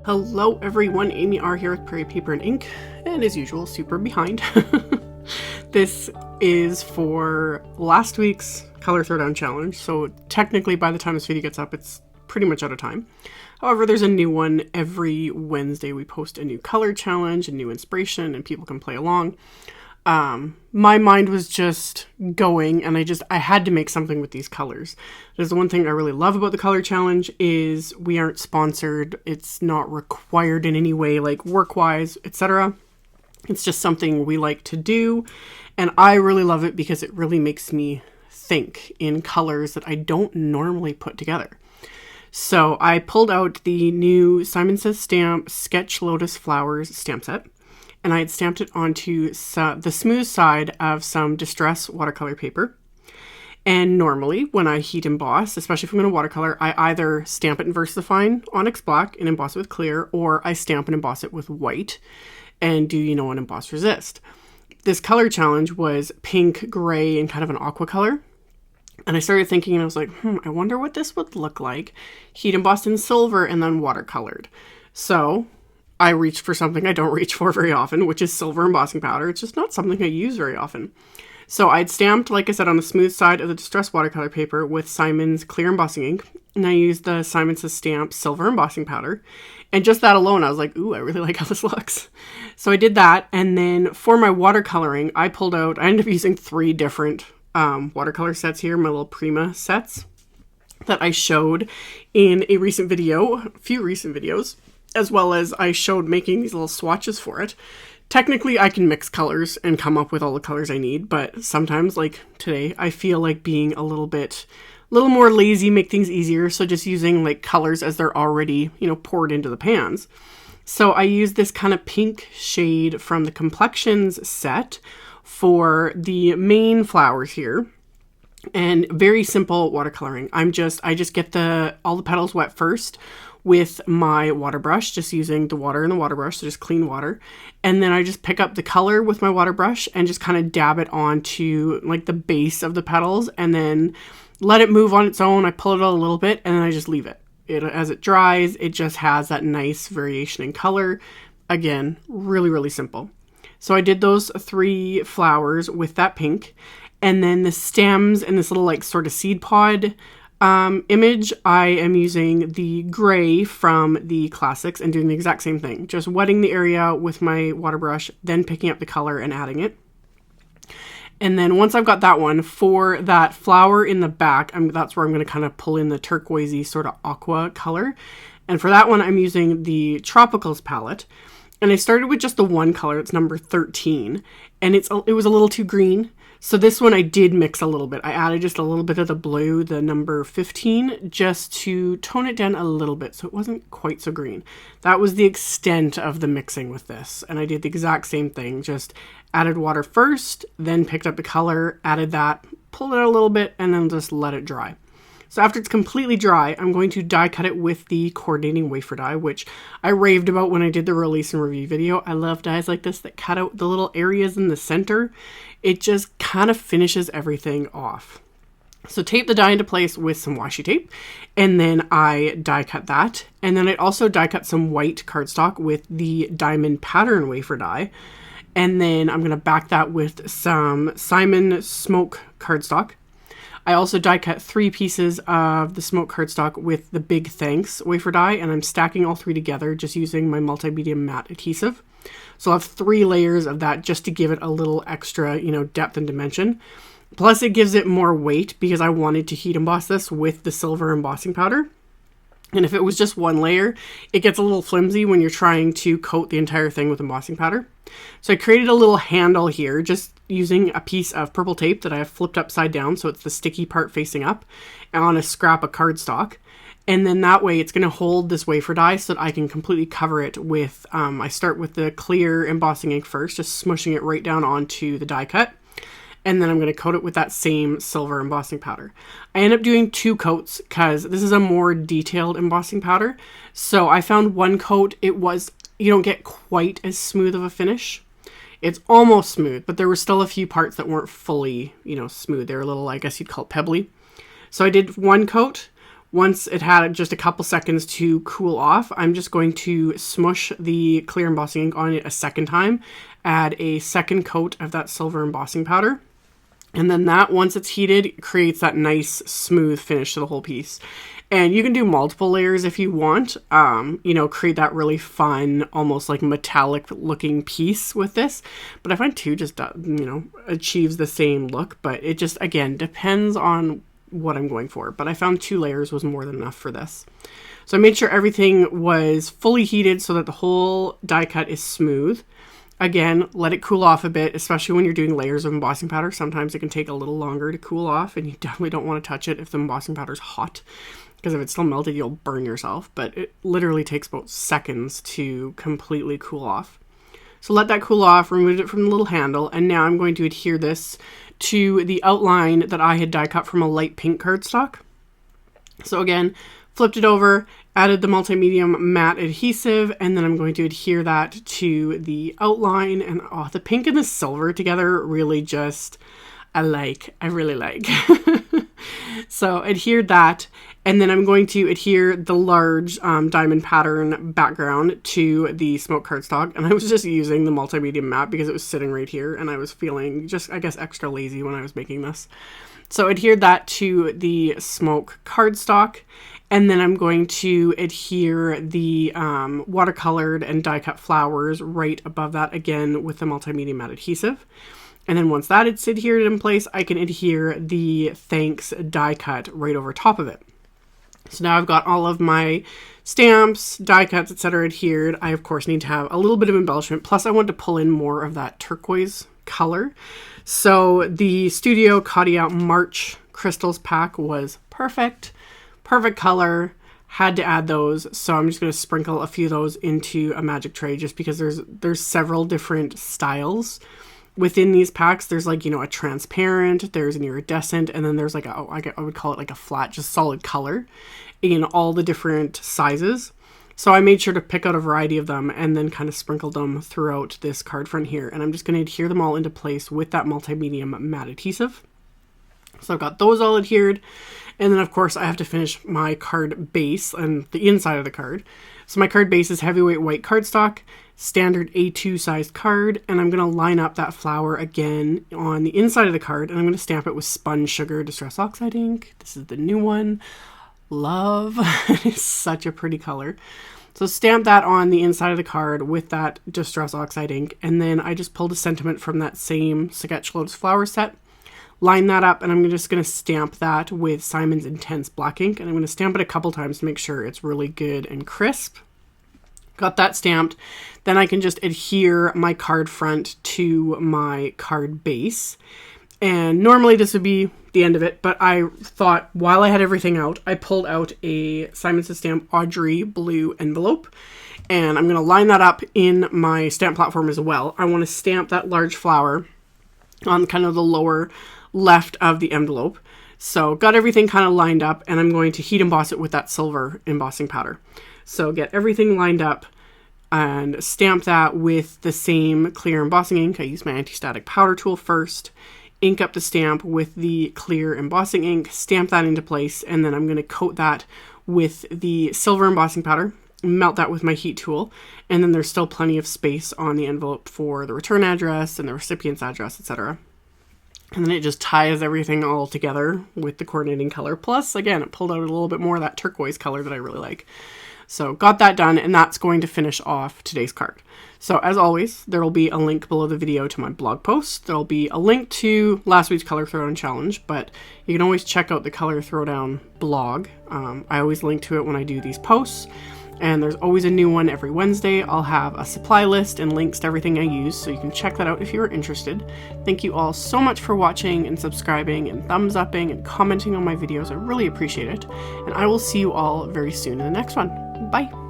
Hello everyone, AmyR here with Prairie Paper and Ink, and as usual, super behind. This is for last week's Color Throwdown Challenge, so technically by the time this video gets up, it's pretty much out of time. However, there's a new one every Wednesday. We post a new color challenge, a new inspiration, and people can play along. My mind was just going, and I had to make something with these colors. There's the one thing I really love about the color challenge is we aren't sponsored. It's not required in any way, like work-wise, etc. It's just something we like to do, and I really love it because it really makes me think in colors that I don't normally put together. So I pulled out the new Simon Says Stamp Sketch Lotus Flowers stamp set. And I had stamped it onto the smooth side of some distress watercolor paper. And normally when I heat emboss, especially if I'm going to watercolor, I either stamp it in VersaFine Onyx Black and emboss it with clear, or I stamp and emboss it with white and do, an emboss resist. This color challenge was pink, gray, and kind of an aqua color. And I started thinking, and I was like, I wonder what this would look like. Heat embossed in silver and then watercolored. So I reached for something I don't reach for very often, which is silver embossing powder. It's just not something I use very often. So I'd stamped, like I said, on the smooth side of the distress watercolor paper with Simon's clear embossing ink. And I used the Simon Says Stamp silver embossing powder. And just that alone, I was like, ooh, I really like how this looks. So I did that. And then for my watercoloring, I ended up using 3 different watercolor sets here, my little Prima sets that I showed in a recent video, a few recent videos, as well as I showed making these little swatches for it. Technically, I can mix colors and come up with all the colors I need, but sometimes, like today, I feel like being a little more lazy, make things easier, so just using like colors as they're already, poured into the pans. So I used this kind of pink shade from the Complexions set for the main flowers here. And very simple watercoloring. I just get all the petals wet first with my water brush, just using the water in the water brush, so just clean water. And then I just pick up the color with my water brush and just kind of dab it onto like the base of the petals and then let it move on its own. I pull it out a little bit and then I just leave it. As it dries, it just has that nice variation in color. Again, really, really simple. So I did those 3 flowers with that pink. And then the stems and this little like sort of seed pod image, I am using the gray from the classics and doing the exact same thing. Just wetting the area with my water brush, then picking up the color and adding it. And then once I've got that one, for that flower in the back, that's where I'm going to kind of pull in the turquoisey sort of aqua color. And for that one, I'm using the Tropicals palette. And I started with just the one color, it's number 13. And it was a little too green. So this one I did mix a little bit. I added just a little bit of the blue, the number 15, just to tone it down a little bit so it wasn't quite so green. That was the extent of the mixing with this. And I did the exact same thing, just added water first, then picked up the color, added that, pulled it out a little bit, and then just let it dry. So after it's completely dry, I'm going to die cut it with the coordinating wafer die, which I raved about when I did the release and review video. I love dies like this that cut out the little areas in the center. It just kind of finishes everything off. So tape the die into place with some washi tape, and then I die cut that. And then I also die cut some white cardstock with the diamond pattern wafer die. And then I'm going to back that with some Simon smoke cardstock. I also die cut 3 pieces of the smoke cardstock with the Big Thanks wafer die, and I'm stacking all 3 together just using my multi-medium matte adhesive. So I'll have 3 layers of that just to give it a little extra, depth and dimension. Plus it gives it more weight because I wanted to heat emboss this with the silver embossing powder. And if it was just 1 layer, it gets a little flimsy when you're trying to coat the entire thing with embossing powder. So I created a little handle here just using a piece of purple tape that I have flipped upside down so it's the sticky part facing up on a scrap of cardstock. And then that way it's going to hold this wafer die so that I can completely cover it with, I start with the clear embossing ink first, just smushing it right down onto the die cut. And then I'm going to coat it with that same silver embossing powder. I end up doing 2 coats because this is a more detailed embossing powder. So I found 1 coat, you don't get quite as smooth of a finish. It's almost smooth, but there were still a few parts that weren't fully, smooth. They were a little, I guess you'd call it pebbly. So I did 1 coat Once it had just a couple seconds to cool off, I'm just going to smush the clear embossing ink on it a second time, add a second coat of that silver embossing powder. And then that, once it's heated, creates that nice smooth finish to the whole piece. And you can do multiple layers if you want, you know, create that really fun, almost like metallic looking piece with this. But I find two just, you know, achieves the same look, but it just, again, depends on what I'm going for. But I found 2 layers was more than enough for this. So I made sure everything was fully heated so that the whole die cut is smooth. Again, let it cool off a bit, especially when you're doing layers of embossing powder. Sometimes it can take a little longer to cool off, and you definitely don't want to touch it if the embossing powder is hot, because if it's still melted, you'll burn yourself. But it literally takes about seconds to completely cool off. So let that cool off, remove it from the little handle, and now I'm going to adhere this to the outline that I had die cut from a light pink cardstock. So again, flipped it over, added the multi-medium matte adhesive, and then I'm going to adhere that to the outline. And oh, the pink and the silver together really just, I really like. So adhere that, and then I'm going to adhere the large diamond pattern background to the smoke cardstock. And I was just using the multi-medium matte because it was sitting right here, and I was feeling just, I guess, extra lazy when I was making this. So adhere that to the smoke cardstock. And then I'm going to adhere the watercolored and die cut flowers right above that, again with the multi-medium matte adhesive. And then once that is adhered in place, I can adhere the thanks die cut right over top of it. So now I've got all of my stamps, die cuts, etc. adhered. I of course need to have a little bit of embellishment. Plus I want to pull in more of that turquoise color. So the Studio Cadia March crystals pack was perfect. Perfect color, had to add those. So I'm just going to sprinkle a few of those into a magic tray, just because there's several different styles within these packs. There's like, you know, a transparent, there's an iridescent, and then there's like a, I would call it like a flat, just solid color in all the different sizes. So I made sure to pick out a variety of them and then kind of sprinkled them throughout this card front here. And I'm just going to adhere them all into place with that multi-medium matte adhesive. So I've got those all adhered. And then of course I have to finish my card base and the inside of the card. So my card base is heavyweight white cardstock, standard A2 sized card, and I'm going to line up that flower again on the inside of the card, and I'm going to stamp it with Spun Sugar Distress Oxide ink. This is the new one. Love. It's such a pretty color. So stamp that on the inside of the card with that Distress Oxide ink, and then I just pulled a sentiment from that same Sketch Lotus flower set. Line that up, and I'm just going to stamp that with Simon's Intense black ink, and I'm going to stamp it a couple times to make sure it's really good and crisp. Got that stamped. Then I can just adhere my card front to my card base. And normally this would be the end of it, but I thought while I had everything out, I pulled out a Simon Says Stamp Audrey blue envelope, and I'm going to line that up in my stamp platform as well. I want to stamp that large flower on kind of the lower left of the envelope. So got everything kind of lined up, and I'm going to heat emboss it with that silver embossing powder. So get everything lined up and stamp that with the same clear embossing ink. I use my anti-static powder tool first, ink up the stamp with the clear embossing ink, stamp that into place, and then I'm going to coat that with the silver embossing powder, melt that with my heat tool, and then there's still plenty of space on the envelope for the return address and the recipient's address, etc. And then it just ties everything all together with the coordinating color. Plus, again, it pulled out a little bit more of that turquoise color that I really like. So got that done, and that's going to finish off today's card. So as always, there will be a link below the video to my blog post. There'll be a link to last week's Color Throwdown Challenge, but you can always check out the Color Throwdown blog. I always link to it when I do these posts. And there's always a new one every Wednesday. I'll have a supply list and links to everything I use, so you can check that out if you're interested. Thank you all so much for watching and subscribing and thumbs upping and commenting on my videos. I really appreciate it. And I will see you all very soon in the next one. Bye!